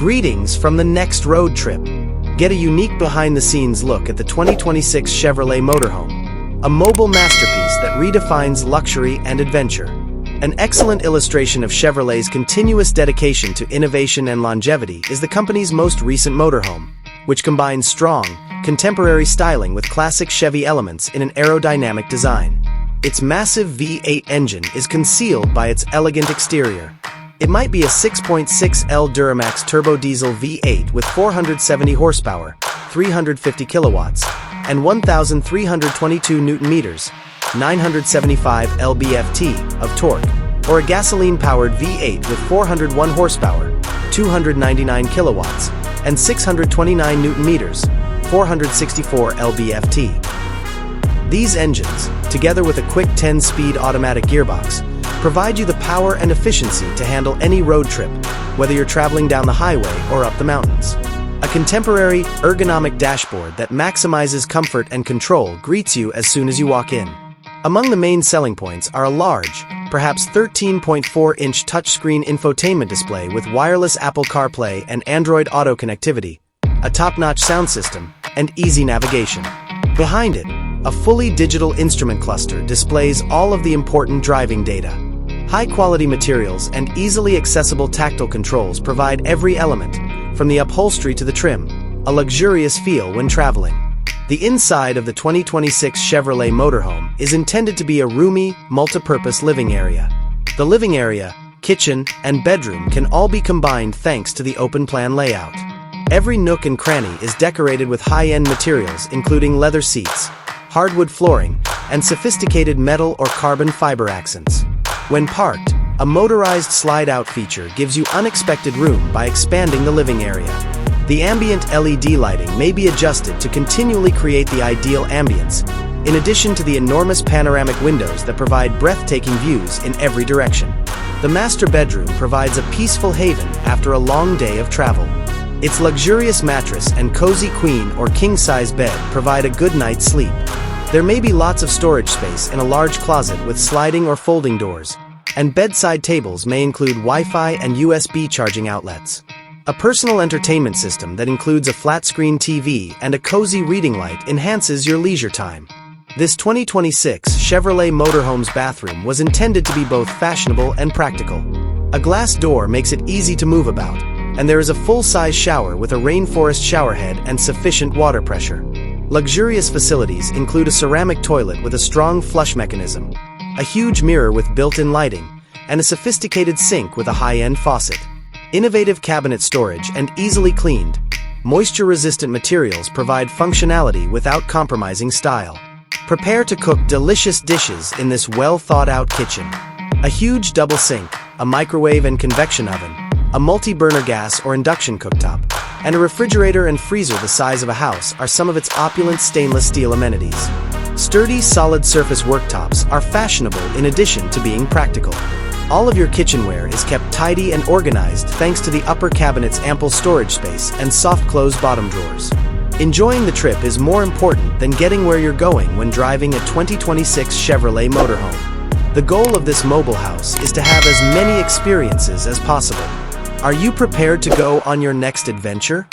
Greetings from the next road trip. Get a unique behind-the-scenes look at the 2026 Chevrolet Motorhome, a mobile masterpiece that redefines luxury and adventure. An excellent illustration of Chevrolet's continuous dedication to innovation and longevity is the company's most recent motorhome, which combines strong, contemporary styling with classic Chevy elements in an aerodynamic design. Its massive V8 engine is concealed by its elegant exterior. It might be a 6.6L Duramax Turbo-Diesel V8 with 470 horsepower, 350 kilowatts, and 1,322 Newton-meters, 975 lb-ft of torque, or a gasoline-powered V8 with 401 horsepower, 299 kilowatts, and 629 Newton-meters, 464 lb-ft. These engines, together with a quick 10-speed automatic gearbox, provide you the power and efficiency to handle any road trip, whether you're traveling down the highway or up the mountains. A contemporary, ergonomic dashboard that maximizes comfort and control greets you as soon as you walk in. Among the main selling points are a large, perhaps 13.4-inch touchscreen infotainment display with wireless Apple CarPlay and Android Auto connectivity, a top-notch sound system, and easy navigation. Behind it, a fully digital instrument cluster displays all of the important driving data. High-quality materials and easily accessible tactile controls provide every element, from the upholstery to the trim, a luxurious feel when traveling. The inside of the 2026 Chevrolet Motorhome is intended to be a roomy, multi-purpose living area. The living area, kitchen, and bedroom can all be combined thanks to the open-plan layout. Every nook and cranny is decorated with high-end materials including leather seats, hardwood flooring, and sophisticated metal or carbon fiber accents. When parked, a motorized slide-out feature gives you unexpected room by expanding the living area. The ambient LED lighting may be adjusted to continually create the ideal ambience, in addition to the enormous panoramic windows that provide breathtaking views in every direction. The master bedroom provides a peaceful haven after a long day of travel. Its luxurious mattress and cozy queen or king-size bed provide a good night's sleep. There may be lots of storage space in a large closet with sliding or folding doors, and bedside tables may include Wi-Fi and USB charging outlets. A personal entertainment system that includes a flat-screen TV and a cozy reading light enhances your leisure time. This 2026 Chevrolet Motorhome's bathroom was intended to be both fashionable and practical. A glass door makes it easy to move about, and there is a full-size shower with a rainforest showerhead and sufficient water pressure. Luxurious facilities include a ceramic toilet with a strong flush mechanism, a huge mirror with built-in lighting, and a sophisticated sink with a high-end faucet. Innovative cabinet storage and easily cleaned, moisture-resistant materials provide functionality without compromising style. Prepare to cook delicious dishes in this well-thought-out kitchen. A huge double sink, a microwave and convection oven, a multi-burner gas or induction cooktop, and a refrigerator and freezer the size of a house are some of its opulent stainless steel amenities. Sturdy, solid surface worktops are fashionable in addition to being practical. All of your kitchenware is kept tidy and organized thanks to the upper cabinet's ample storage space and soft-close bottom drawers. Enjoying the trip is more important than getting where you're going when driving a 2026 Chevrolet Motorhome. The goal of this mobile house is to have as many experiences as possible. Are you prepared to go on your next adventure?